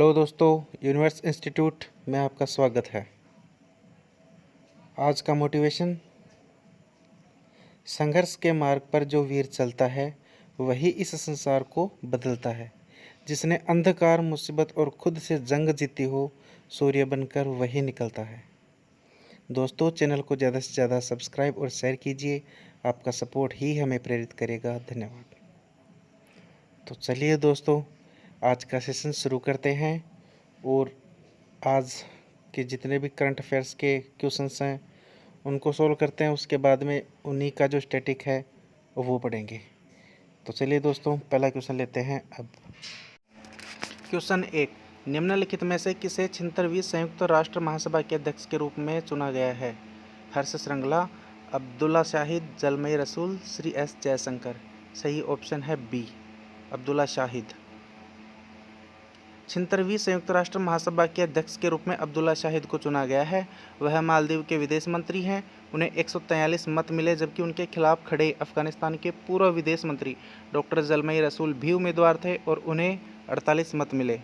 Hello दोस्तों, universe institute में आपका स्वागत है। आज का मोटिवेशन, संघर्ष के मार्ग पर जो वीर चलता है वही इस संसार को बदलता है। जिसने अंधकार, मुसीबत और खुद से जंग जीती हो, सूर्य बनकर वही निकलता है। दोस्तों, चैनल को ज़्यादा से ज़्यादा सब्सक्राइब और शेयर कीजिए। आपका सपोर्ट ही हमें प्रेरित करेगा। धन्यवाद। तो चलिए दोस्तों, आज का सेशन शुरू करते हैं और आज के जितने भी करंट अफेयर्स के क्वेश्चंस हैं उनको सोल्व करते हैं। उसके बाद में उन्हीं का जो स्टैटिक है वो पढ़ेंगे। तो चलिए दोस्तों, पहला क्वेश्चन लेते हैं। अब क्वेश्चन 1, निम्नलिखित में से किसे 76वीं संयुक्त राष्ट्र महासभा के अध्यक्ष के रूप में चुना गया है? हर्ष श्रृंगला, अब्दुल्ला शाहिद, जलमई रसूल, श्री एस जयशंकर। सही ऑप्शन है बी, अब्दुल्ला शाहिद। 76वीं संयुक्त राष्ट्र महासभा के अध्यक्ष के रूप में अब्दुल्ला शाहिद को चुना गया है। वह मालदीव के विदेश मंत्री हैं। उन्हें 143 मत मिले, जबकि उनके खिलाफ खड़े अफगानिस्तान के पूर्व विदेश मंत्री डॉक्टर जलमई रसूल भी उम्मीदवार थे और उन्हें 48 मत मिले।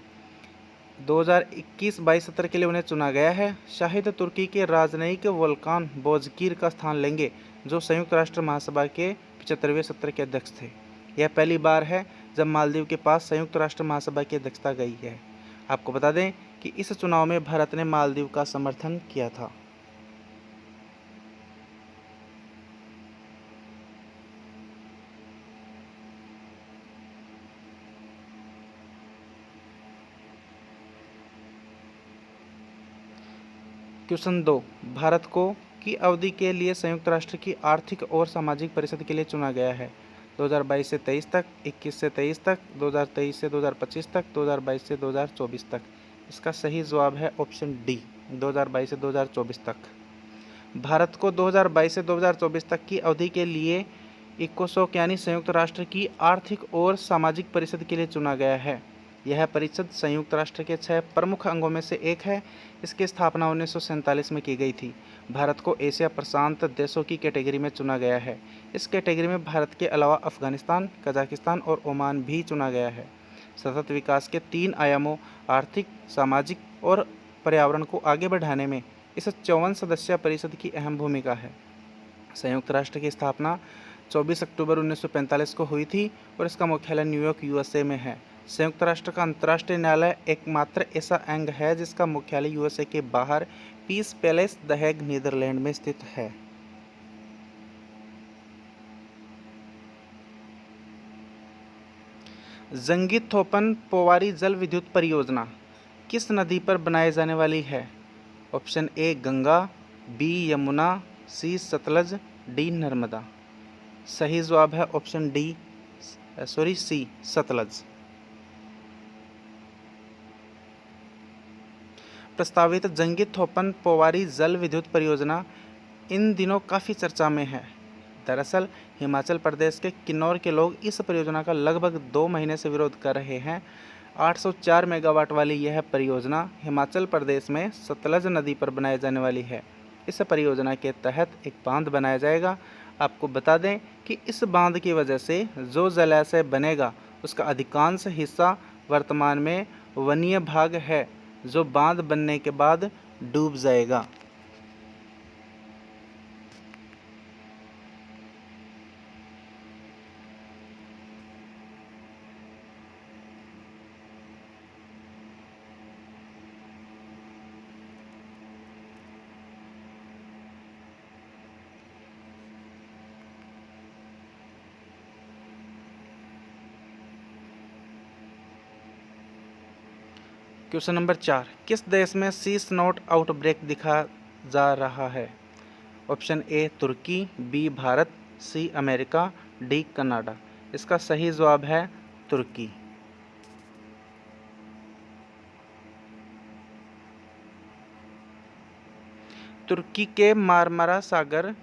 2021-22 सत्र के लिए उन्हें चुना गया है। शाहिद तुर्की के राजनयिक वोल्कान बोजकीर का स्थान लेंगे, जो संयुक्त राष्ट्र महासभा के 75वें सत्र के अध्यक्ष थे। यह पहली बार है जब मालदीव के पास संयुक्त राष्ट्र महासभा की अध्यक्षता गई है। आपको बता दें कि इस चुनाव में भारत ने मालदीव का समर्थन किया था। क्वेश्चन 2, भारत को की अवधि के लिए संयुक्त राष्ट्र की आर्थिक और सामाजिक परिषद के लिए चुना गया है? 2022 से 23 तक, 21 से 23 तक, 2023 से 2025 तक, 2022 से 2024 तक। इसका सही जवाब है ऑप्शन डी, 2022 से 2024 तक। भारत को 2022 से 2024 तक की अवधि के लिए इकोसोक यानी संयुक्त राष्ट्र की आर्थिक और सामाजिक परिषद के लिए चुना गया है। यह परिषद संयुक्त राष्ट्र के 6 प्रमुख अंगों में से एक है। इसकी स्थापना 1947 में की गई थी। भारत को एशिया प्रशांत देशों की कैटेगरी में चुना गया है। इस कैटेगरी में भारत के अलावा अफगानिस्तान, कजाकिस्तान और ओमान भी चुना गया है। सतत विकास के 3 आयामों आर्थिक, सामाजिक और पर्यावरण को आगे बढ़ाने में इस 54 सदस्य परिषद की अहम भूमिका है। संयुक्त राष्ट्र की स्थापना 24 अक्टूबर 1945 को हुई थी और इसका मुख्यालय न्यूयॉर्क, यूएसए में है। संयुक्त राष्ट्र का अंतर्राष्ट्रीय न्यायालय एकमात्र ऐसा अंग है जिसका मुख्यालय यूएसए के बाहर peace palace, the Hague, Netherlands में स्थित है। जंगी-थोपन पोवारी जल विद्युत परियोजना किस नदी पर बनाए जाने वाली है? Option A Ganga, B Yamuna, C Sutlej, D Narmada. सही जवाब है ऑप्शन सी सतलज। प्रस्तावित जंगी-थोपन पोवारी जल विद्युत परियोजना इन दिनों काफ़ी चर्चा में है। दरअसल हिमाचल प्रदेश के किन्नौर के लोग इस परियोजना का लगभग 2 महीने से विरोध कर रहे हैं। 804 मेगावाट वाली यह परियोजना हिमाचल प्रदेश में सतलज नदी पर बनाई जाने वाली है। इस परियोजना के तहत एक बांध बनाया जाएगा। आपको बता दें कि इस बांध की वजह से जो जलाशय बनेगा उसका अधिकांश हिस्सा वर्तमान में वनीय भाग है, जो बांध बनने के बाद डूब जाएगा। क्वेश्चन नंबर 4, किस देश में सी स्नोट आउटब्रेक दिखा जा रहा है? ऑप्शन ए तुर्की, B Bharat, C America, D Canada. इसका सही जवाब है तुर्की। तुर्की के मारमारा सागर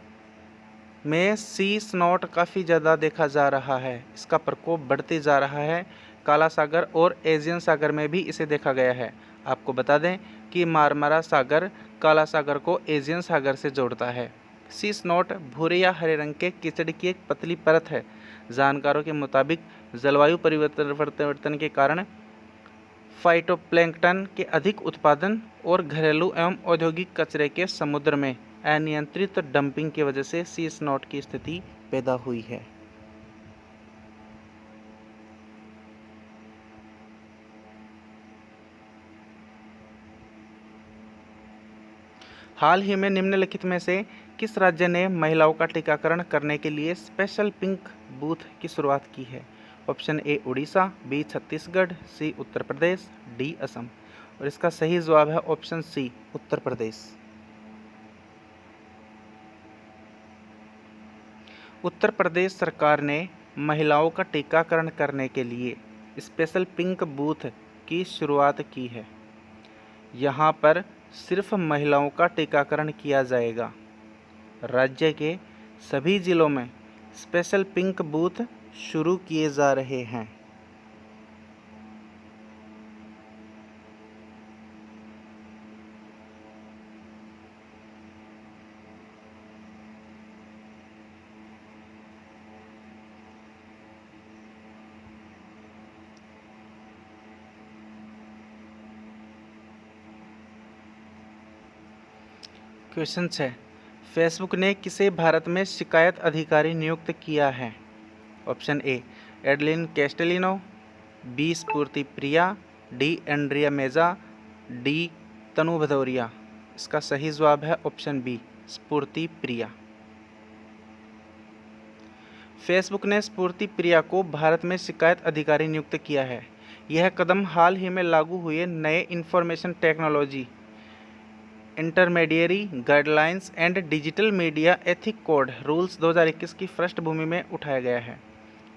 में सी स्नोट काफ़ी ज़्यादा देखा जा रहा है। इसका प्रकोप बढ़ते जा रहा है। काला सागर और एजियन सागर में भी इसे देखा गया है। आपको बता दें कि मारमारा सागर काला सागर को एजियन सागर से जोड़ता है। सी स्नोट भूरे या हरे रंग के कीचड़ की एक पतली परत है। जानकारों के मुताबिक जलवायु परिवर्तन के कारण फाइटोप्लैंक्टन के अधिक उत्पादन और घरेलू एवं औद्योगिक कचरे के समुद्र में अनियंत्रित डंपिंग की वजह से सी स्नॉट की स्थिति पैदा हुई है। हाल ही में निम्नलिखित में से किस राज्य ने महिलाओं का टीकाकरण करने के लिए स्पेशल पिंक बूथ की शुरुआत की है? Option A Orissa, B Chhattisgarh, C Uttar Pradesh, D Assam. और इसका सही जवाब है ऑप्शन सी उत्तर प्रदेश। उत्तर प्रदेश सरकार ने महिलाओं का टीकाकरण करने के लिए स्पेशल पिंक बूथ की शुरुआत की है। यहाँ पर सिर्फ महिलाओं का टीकाकरण किया जाएगा। राज्य के सभी जिलों में स्पेशल पिंक बूथ शुरू किए जा रहे हैं। क्वेश्चन 6, फेसबुक ने किसे भारत में शिकायत अधिकारी नियुक्त किया है? Option A Adline Castelino, B Sphoorti Priya, D Andrea Meza, D Tanu Bhadauria. इसका सही जवाब है ऑप्शन बी स्फूर्ति प्रिया। फेसबुक ने स्फूर्ति प्रिया को भारत में शिकायत अधिकारी नियुक्त किया है। यह कदम हाल ही में लागू हुए नए information technology intermediary guidelines and digital media ethic code rules 2021 की पृष्ठभूमि में उठाया गया है।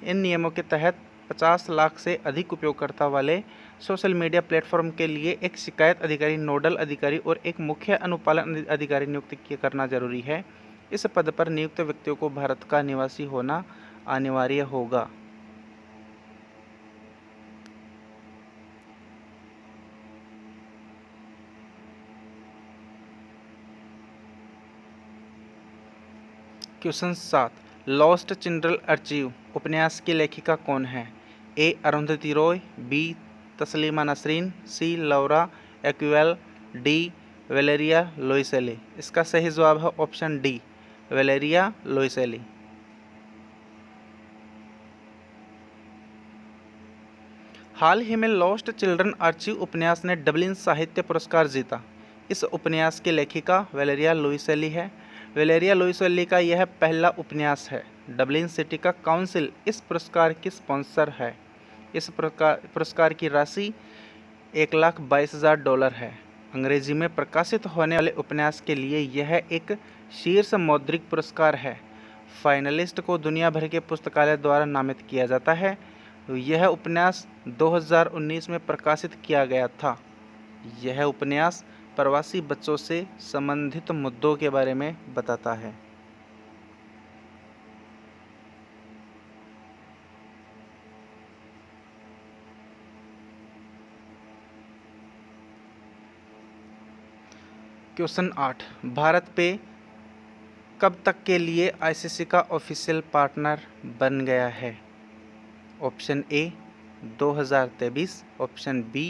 इन नियमों के तहत 50 लाख से अधिक उपयोगकर्ता वाले सोशल मीडिया प्लेटफॉर्म के लिए एक शिकायत अधिकारी, नोडल अधिकारी और एक मुख्य अनुपालन अधिकारी नियुक्त करना जरूरी है। इस पद पर नियुक्त व्यक्तियों को भारत का निवासी होना अनिवार्य होगा। क्वेश्चन 7, लॉस्ट चिल्ड्रन आर्चिव उपन्यास की लेखिका कौन है? ए अरुंधति रॉय, बी तस्लीमा नसरीन, सी लौरा एक्वेल, डी वेलेरिया लोइसेली। इसका सही जवाब है ऑप्शन डी वेलेरिया लोइसेली। हाल ही में लॉस्ट चिल्ड्रन आर्चिव उपन्यास ने डबलिन साहित्य पुरस्कार जीता। इस उपन्यास की लेखिका वेलेरिया लोइसेली है। वेलेरिया लोइसेली का यह पहला उपन्यास है। डबलिन सिटी का काउंसिल इस पुरस्कार की स्पॉन्सर है। इस पुरस्कार की राशि $1,22,000 है। अंग्रेजी में प्रकाशित होने वाले उपन्यास के लिए यह एक शीर्ष मौद्रिक पुरस्कार है। फाइनलिस्ट को दुनिया भर के पुस्तकालय द्वारा नामित किया जाता है। यह उपन्यास 2019 में प्रकाशित किया गया था। यह उपन्यास प्रवासी बच्चों से संबंधित मुद्दों के बारे में बताता है। क्वेश्चन 8, भारत पे कब तक के लिए आईसीसी का ऑफिशियल पार्टनर बन गया है? Option A 2023, option B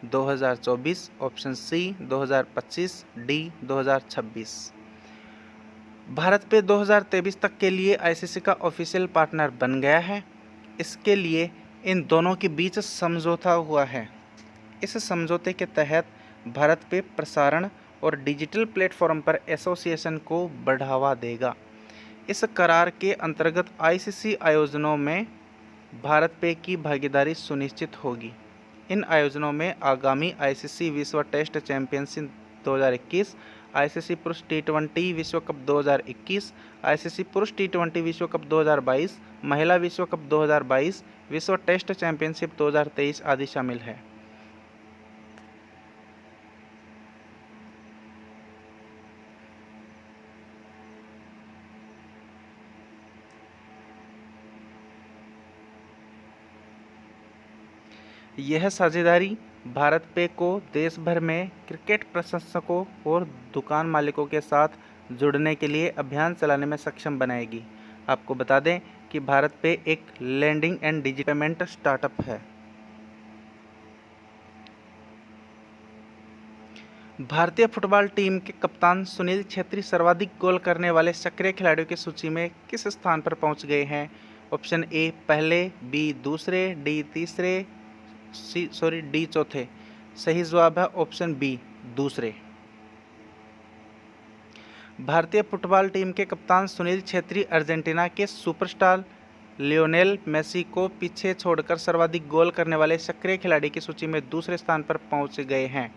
2024, option C 2025, D 2026। Bharat पे 2023 तक के लिए आईसीसी का ऑफिशियल पार्टनर बन गया है। इसके लिए इन दोनों के बीच समझौता हुआ है। इस समझौते के तहत भारत पे प्रसारण और डिजिटल प्लेटफॉर्म पर एसोसिएशन को बढ़ावा देगा। इस करार के अंतर्गत आईसीसी आयोजनों में भारत पे की भागीदारी सुनिश्चित होगी। इन आयोजनों में आगामी आईसीसी विश्व टेस्ट चैंपियनशिप 2021, आईसीसी पुरुष टी20 विश्व कप 2021, आईसीसी पुरुष टी20 विश्व कप 2022, महिला विश्व कप 2022, विश्व टेस्ट चैंपियनशिप 2023 आदि शामिल है। यह साझेदारी भारत पे को देश भर में क्रिकेट प्रशंसकों और दुकान मालिकों के साथ जुड़ने के लिए अभियान चलाने में सक्षम बनाएगी। आपको बता दें कि भारत पे एक landing and digital payment startup है। भारतीय फुटबॉल टीम के कप्तान सुनील छेत्री सर्वाधिक गोल करने वाले सक्रिय खिलाड़ियों की सूची में किस स्थान पर पहुंच गए हैं? ऑप्शन ए पहले, बी दूसरे, डी तीसरे, डी चौथे। सही जवाब है ऑप्शन बी दूसरे। भारतीय फुटबॉल टीम के कप्तान सुनील छेत्री अर्जेंटीना के सुपरस्टार लियोनेल मेसी को पीछे छोड़कर सर्वाधिक गोल करने वाले सक्रिय खिलाड़ी की सूची में दूसरे स्थान पर पहुंच गए हैं।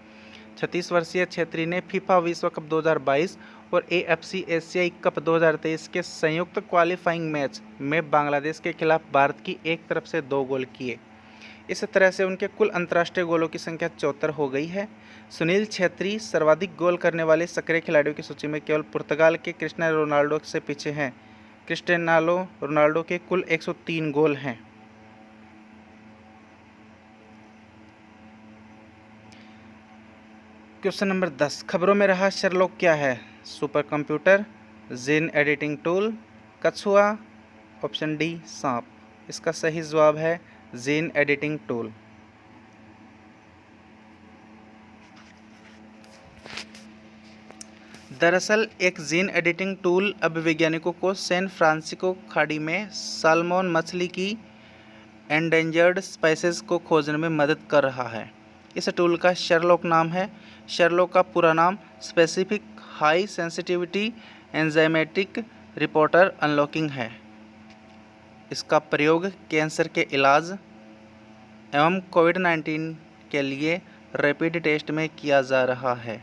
36 वर्षीय छेत्री ने फीफा विश्व कप 2022 और एएफसी एशियाई कप 2023 के संयुक्त क्वालिफाइंग मैच में बांग्लादेश के खिलाफ भारत की एक तरफ से 2 गोल किए। इस तरह से उनके कुल अंतर्राष्ट्रीय गोलों की संख्या 74 हो गई है। सुनील छेत्री सर्वाधिक गोल करने वाले सक्रिय खिलाड़ियों की सूची में केवल पुर्तगाल के क्रिस्टियानो रोनाल्डो से पीछे हैं। क्रिस्टियानो रोनाल्डो के कुल 103 गोल हैं। क्वेश्चन नंबर 10, खबरों में रहा शर्लॉक क्या है? Super computer, gene editing tool, कछुआ, ऑप्शन डी सांप। इसका सही जवाब है जीन एडिटिंग टूल। दरअसल एक जीन एडिटिंग टूल अब वैज्ञानिकों को सैन फ्रांसिस्को खाड़ी में साल्मोन मछली की एंडेंजर्ड स्पीशीज को खोजने में मदद कर रहा है। इस टूल का शर्लॉक नाम है। शर्लॉक का पूरा नाम specific high sensitivity enzymatic reporter unlocking है। इसका प्रयोग कैंसर के इलाज एवं कोविड-19 के लिए रैपिड टेस्ट में किया जा रहा है।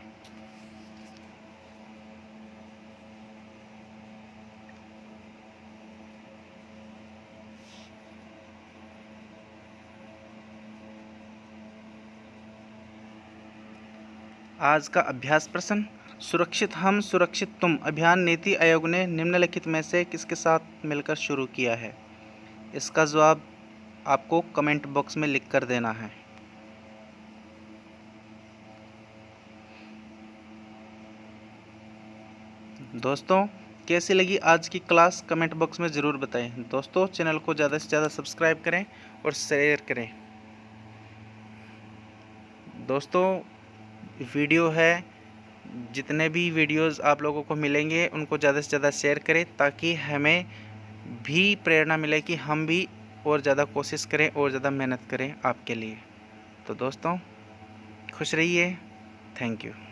आज का अभ्यास प्रश्न, सुरक्षित हम सुरक्षित तुम अभियान नीति आयोग ने निम्नलिखित में से किसके साथ मिलकर शुरू किया है? इसका जवाब आपको कमेंट बॉक्स में लिख कर देना है। दोस्तों कैसी लगी आज की क्लास कमेंट बॉक्स में ज़रूर बताएं। दोस्तों चैनल को ज़्यादा से ज़्यादा सब्सक्राइब करें और शेयर करें। दोस्तों वीडियो है, जितने भी वीडियोस आप लोगों को मिलेंगे उनको ज़्यादा से ज़्यादा शेयर करें ताकि हमें भी प्रेरणा मिले कि हम भी और ज़्यादा कोशिश करें और ज़्यादा मेहनत करें आपके लिए। तो दोस्तों खुश रहिए। Thank you.